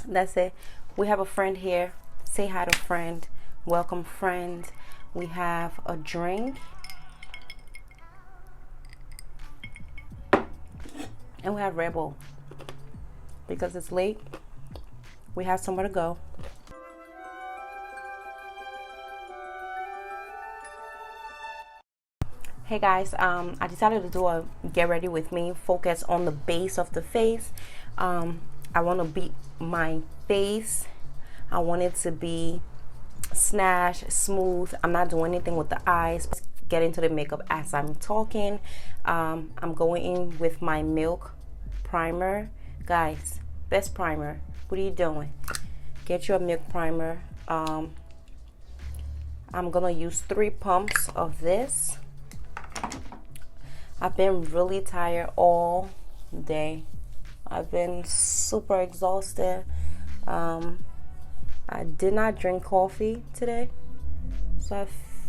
That's it. We have a friend here. Say hi to friend. Welcome friend. We have a drink. And we have Red Bull. Because it's late, we have somewhere to go. Hey guys, I decided to do a get ready with me, focus on the base of the face. I want to beat my face. I want it to be snatched, smooth. I'm not doing anything with the eyes. Get into the makeup as I'm talking. I'm going in with my Milk primer. Guys, best primer. What are you doing? Get your Milk primer. I'm gonna use 3 pumps of this. I've been really tired all day. I've been super exhausted. I did not drink coffee today, so I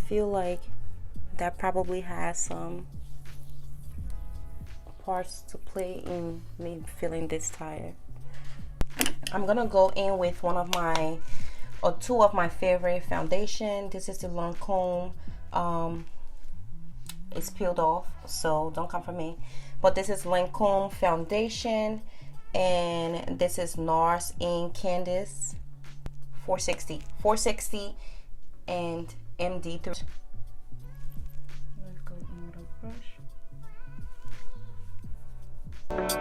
feel like that probably has some parts to play in me feeling this tired. I'm gonna go in with two of my favorite foundation. This is the Lancome. It's peeled off, so don't come for me. But this is Lancome Foundation, and this is NARS in Candice 460 and MD3. Let's go in with a brush.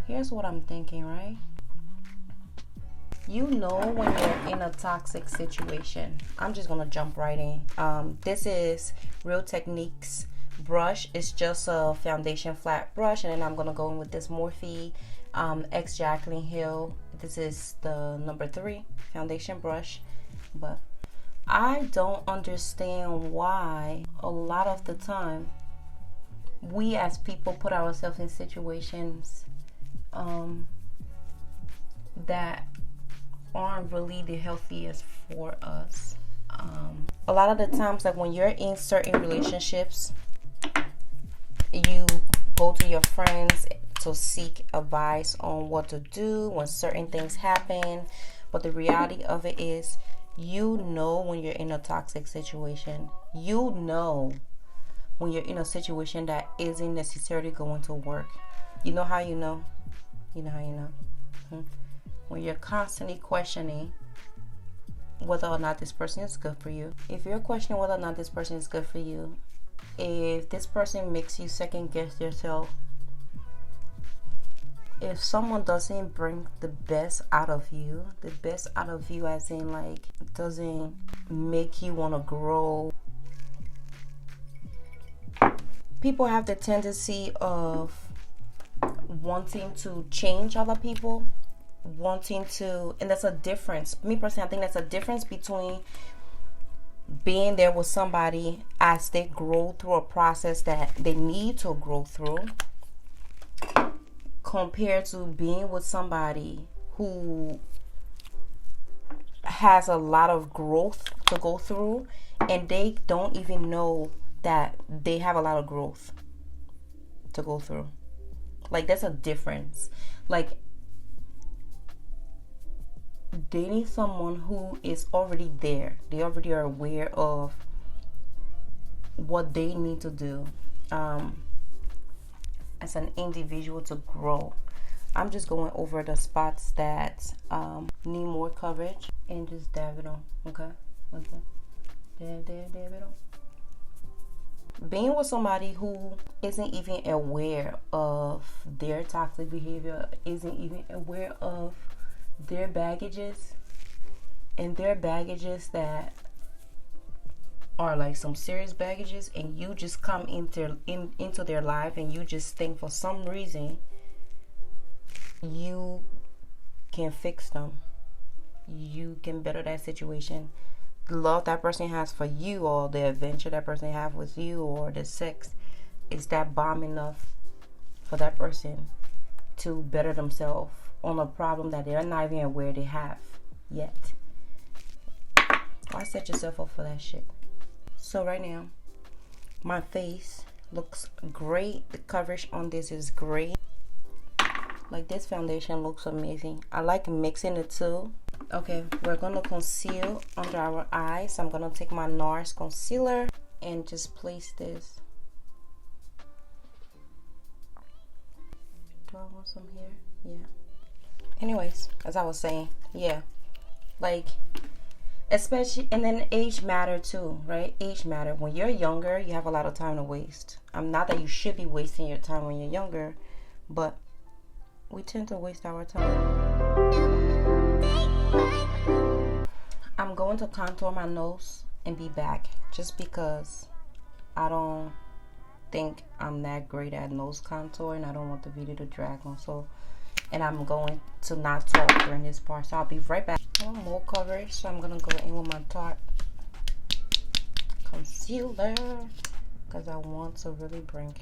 Here's what I'm thinking, right? You know when you're in a toxic situation. I'm just gonna jump right in. This is Real Techniques brush. It's just a foundation flat brush, and then I'm gonna go in with this Morphe X Jaclyn Hill. This is the number 3 foundation brush. But I don't understand why a lot of the time we as people put ourselves in situations that aren't really the healthiest for us. A lot of the times, like when you're in certain relationships, you go to your friends to seek advice on what to do when certain things happen. But the reality of it is, you know when you're in a toxic situation. You know when you're in a situation that isn't necessarily going to work. You know how you know? You know how you know? When you're constantly questioning whether or not this person is good for you. If you're questioning whether or not this person is good for you, if this person makes you second guess yourself, if someone doesn't bring the best out of you as in like doesn't make you want to grow. People have the tendency of wanting to change other people, and that's a difference. Me personally, I think that's a difference between being there with somebody as they grow through a process that they need to grow through, compared to being with somebody who has a lot of growth to go through and they don't even know that they have a lot of growth to go through. Like, there's a difference. Like, dating someone who is already there, they already are aware of what they need to do as an individual to grow. I'm just going over the spots that need more coverage and just dab it on. Okay? Dab it on. Being with somebody who isn't even aware of their toxic behavior, isn't even aware of their baggages, and their baggages that are like some serious baggages, and you just come into their life and you just think for some reason you can fix them, you can better that situation. The love that person has for you, or the adventure that person have with you, or the sex, is that bomb enough for that person to better themselves on a problem that they're not even aware they have yet? Why set yourself up for that shit? So right now, my face looks great. The coverage on this is great. Like, this foundation looks amazing. I like mixing the two. Okay, we're gonna conceal under our eyes. I'm gonna take my NARS concealer and just place this. Do I want some here? Yeah. Anyways, as I was saying, yeah, like, especially, and then age matter too, right? Age matter. When you're younger, you have a lot of time to waste. Not that you should be wasting your time when you're younger, but we tend to waste our time. I'm going to contour my nose and be back, just because I don't think I'm that great at nose contour and I don't want the video to drag on. So, and I'm going to not talk during this part, so I'll be right back. I want more coverage, so I'm gonna go in with my Tarte concealer because I want to really bring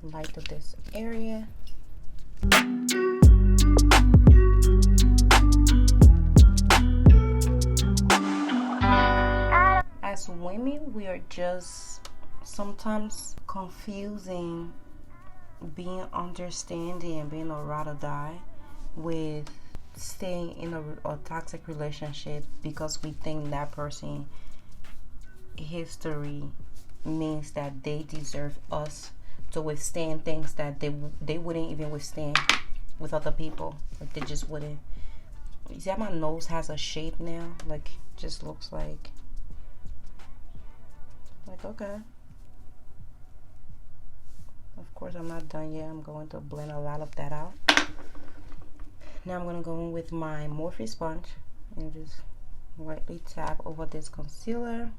light to this area. As women, we are just sometimes confusing being understanding and being a ride or die with staying in a toxic relationship because we think that person history means that they deserve us to withstand things that they wouldn't even withstand with other people. Like, they just wouldn't. You see how my nose has a shape now? Like, just looks like okay. Of course, I'm not done yet. I'm going to blend a lot of that out. Now I'm going to go in with my Morphe sponge and just lightly tap over this concealer.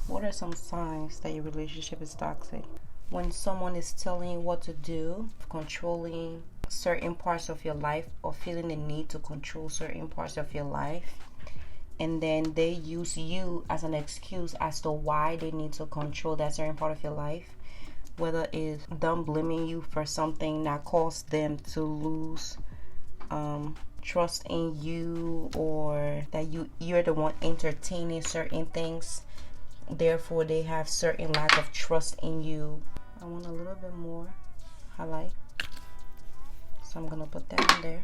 What are some signs that your relationship is toxic? When someone is telling you what to do, controlling certain parts of your life, or feeling the need to control certain parts of your life, and then they use you as an excuse as to why they need to control that certain part of your life, whether it's them blaming you for something that caused them to lose trust in you, or that you're the one entertaining certain things, therefore they have certain lack of trust in you. I want a little bit more highlight, so I'm gonna put that in there,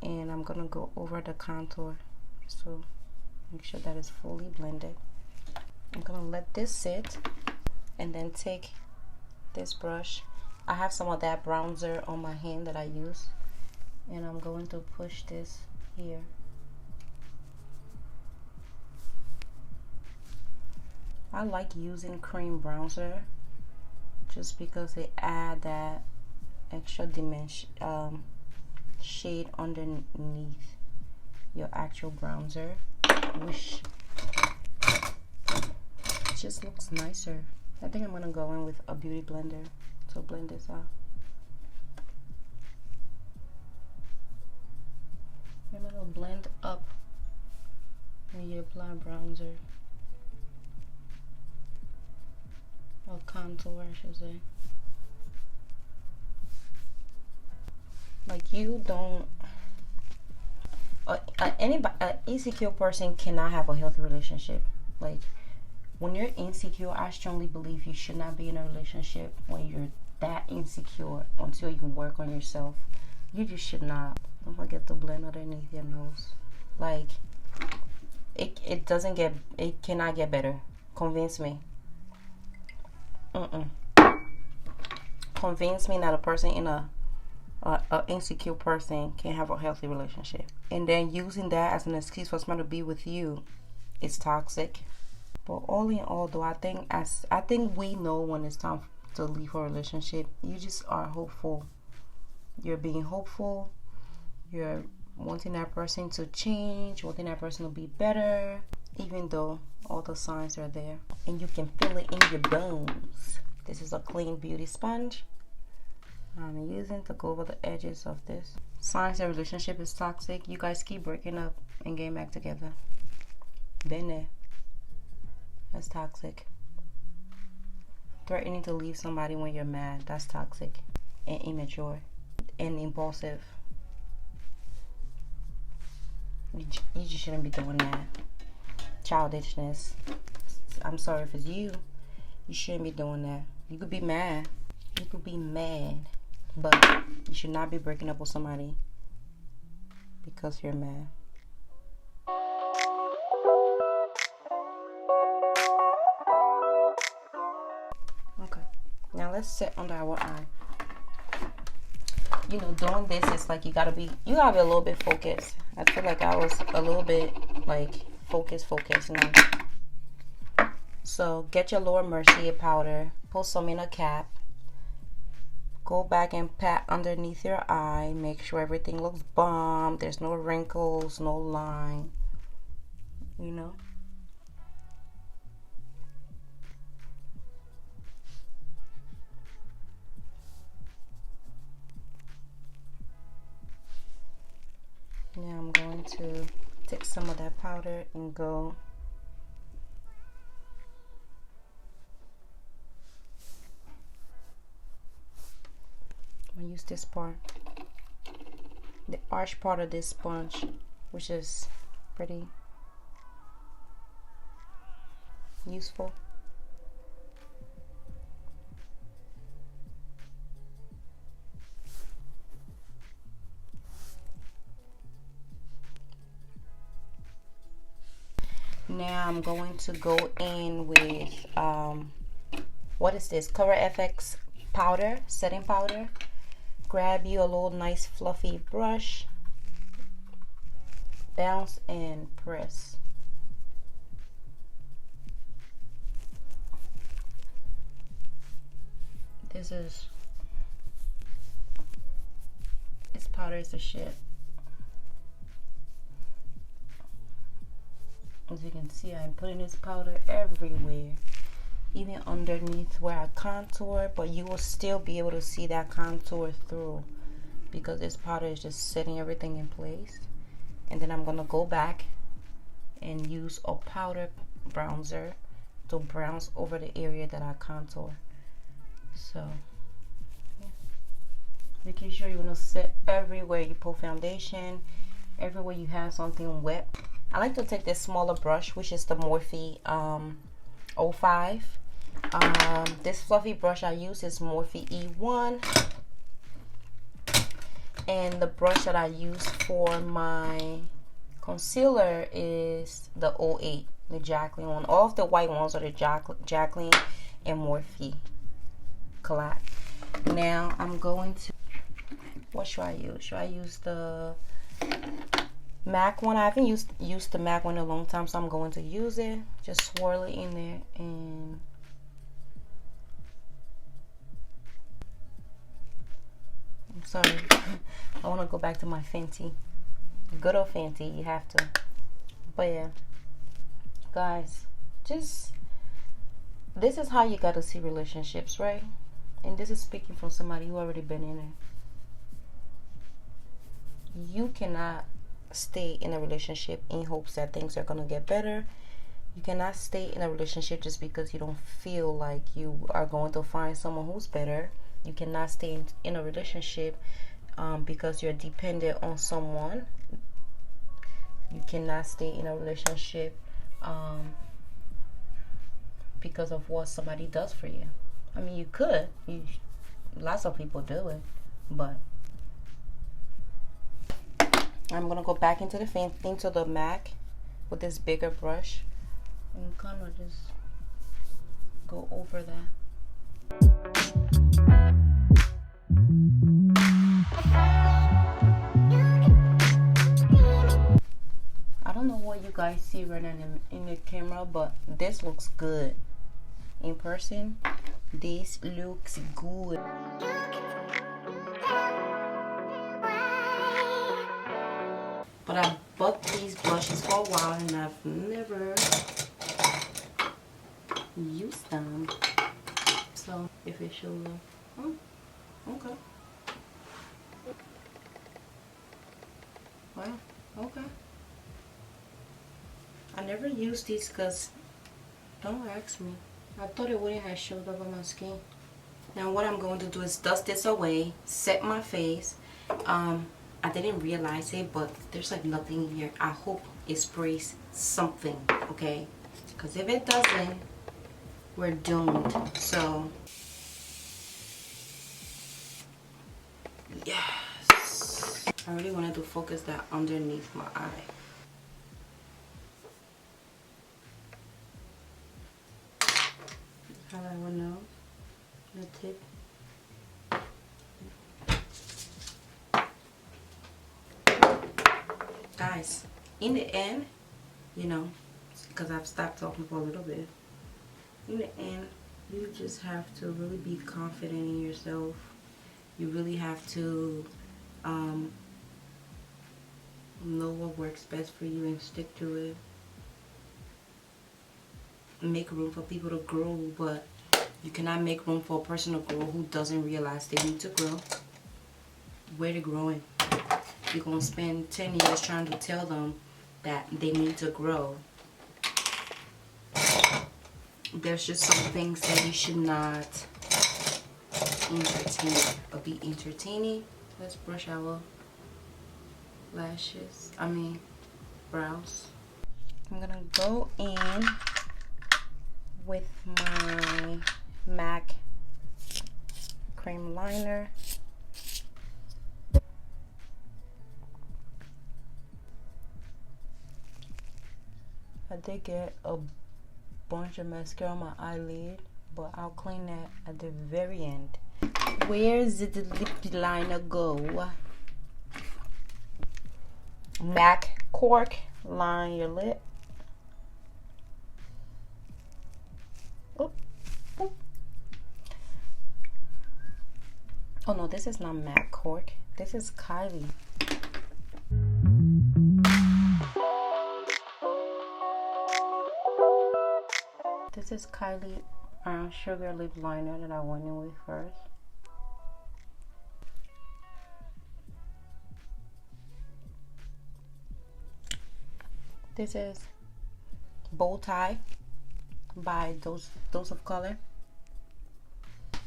and I'm gonna go over the contour, so make sure that is fully blended. I'm gonna let this sit and then take this brush. I have some of that bronzer on my hand that I use, and I'm going to push this here. I like using cream bronzer just because they add that extra dimension, shade underneath your actual bronzer, which just looks nicer. I think I'm gonna go in with a beauty blender to blend this out. I'm gonna blend up when you apply bronzer, or contour I should say. Like, you don't, anybody, an insecure person cannot have a healthy relationship. Like, when you're insecure, I strongly believe you should not be in a relationship when you're that insecure until you work on yourself. You just should not. Don't forget to blend underneath your nose. Like, it doesn't get, it cannot get better. Convince me. Convince me that a person in a insecure person can have a healthy relationship, and then using that as an excuse for someone to be with you is toxic. But all in all, though, I think we know when it's time to leave a relationship. You just are hopeful. You're being hopeful. You're wanting that person to change, wanting that person to be better, even though all the signs are there, and you can feel it in your bones. This is a clean beauty sponge I'm using to go over the edges of this. Signs that relationship is toxic: you guys keep breaking up and getting back together. Been there. That's toxic. Threatening to leave somebody when you're mad. That's toxic and immature and impulsive. You just shouldn't be doing that. childishness. I'm sorry if it's you. You shouldn't be doing that. You could be mad. You could be mad. But you should not be breaking up with somebody because you're mad. Okay. Now let's sit under our eye. You know, doing this is like you gotta be a little bit focused. I feel like I was a little bit like focused now. So get your Lower Mercier powder, put some in a cap, go back and pat underneath your eye, make sure everything looks bomb, there's no wrinkles, no line, you know. Now I'm going to take some of that powder and go I'm gonna use this part, the arch part of this sponge, which is pretty useful. Now I'm going to go in with what is this? Cover FX powder, setting powder. Grab you a little nice fluffy brush, bounce and press. This powder is the shit. As you can see, I'm putting this powder everywhere, even underneath where I contour, but you will still be able to see that contour through because this powder is just setting everything in place. And then I'm gonna go back and use a powder bronzer to bronze over the area that I contour. So yeah, making sure you're gonna set everywhere you put foundation, everywhere you have something wet. I like to take this smaller brush, which is the Morphe 05. This fluffy brush I use is Morphe E1. And the brush that I use for my concealer is the 08, the Jacqueline one. All of the white ones are the Jacqueline and Morphe collab. Now I'm going to, what should I use? Should I use the MAC one? I haven't used the MAC one in a long time, so I'm going to use it. Just swirl it in there and I'm sorry. I want to go back to my Fenty. Good old Fenty, you have to. But yeah, guys, just this is how you got to see relationships, right? And this is speaking from somebody who already been in it. You cannot stay in a relationship in hopes that things are gonna get better. You cannot stay in a relationship just because you don't feel like you are going to find someone who's better. You cannot stay in a relationship because you're dependent on someone. You cannot stay in a relationship because of what somebody does for you. I mean, you could. Lots of people do it, but I'm gonna go back into the MAC with this bigger brush and kind of just go over that. I don't know what you guys see right now in the camera, but this looks good. In person, this looks good. But I bought these brushes for a while and I've never used them. So if it should look, okay. Wow, okay. I never used these because, don't ask me. I thought it wouldn't have showed up on my skin. Now what I'm going to do is dust this away, set my face. I didn't realize it, but there's like nothing here. I hope it sprays something, okay? Because if it doesn't, we're doomed. So yes, I really wanted to focus that underneath my eye. Highlight one nose, the tip. Guys, in the end, you know, because I've stopped talking for a little bit, in the end, you just have to really be confident in yourself. You really have to know what works best for you and stick to it. Make room for people to grow, but you cannot make room for a person to grow who doesn't realize they need to grow. Where they're growing. You're going to spend 10 years trying to tell them that they need to grow. There's just some things that you should not entertain or be entertaining. Let's brush our lashes. Brows. I'm going to go in with my MAC cream liner. I did get a bunch of mascara on my eyelid, but I'll clean that at the very end. Where did the lip liner go? MAC Cork, line your lip. Oh, oh. Oh no, this is not MAC Cork. This is Kylie. This is Kylie Sugar Lip Liner that I went in with first. This is Bow Tie by Dose of Color. There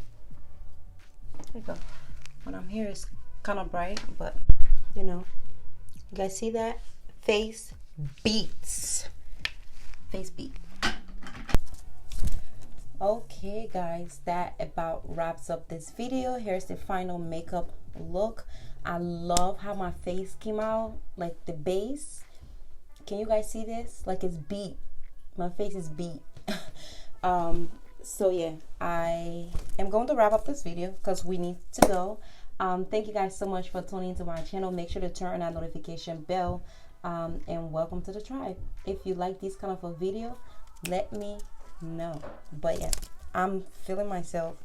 you go. When I'm here, it's kind of bright, but you know, you guys see that? Face beats. Face beat. Okay guys, that about wraps up this video. Here's the final makeup look. I love how my face came out, like the base. Can you guys see this? Like it's beat. My face is beat. So yeah, I am going to wrap up this video because we need to go. Thank you guys so much for tuning into my channel. Make sure to turn on that notification bell, and welcome to the tribe. If you like this kind of a video, let me know. But yeah, I'm feeling myself.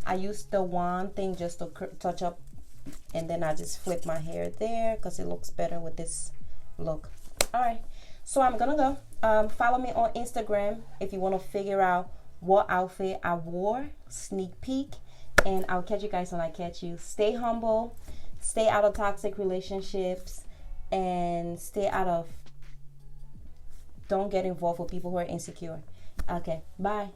I used the wand thing just to touch up, and then I just flip my hair there because it looks better with this look. All right, so I'm gonna go. Follow me on Instagram if you want to figure out what outfit I wore, sneak peek, and I'll catch you guys when I catch you. Stay humble, stay out of toxic relationships, and don't get involved with people who are insecure. Okay, bye.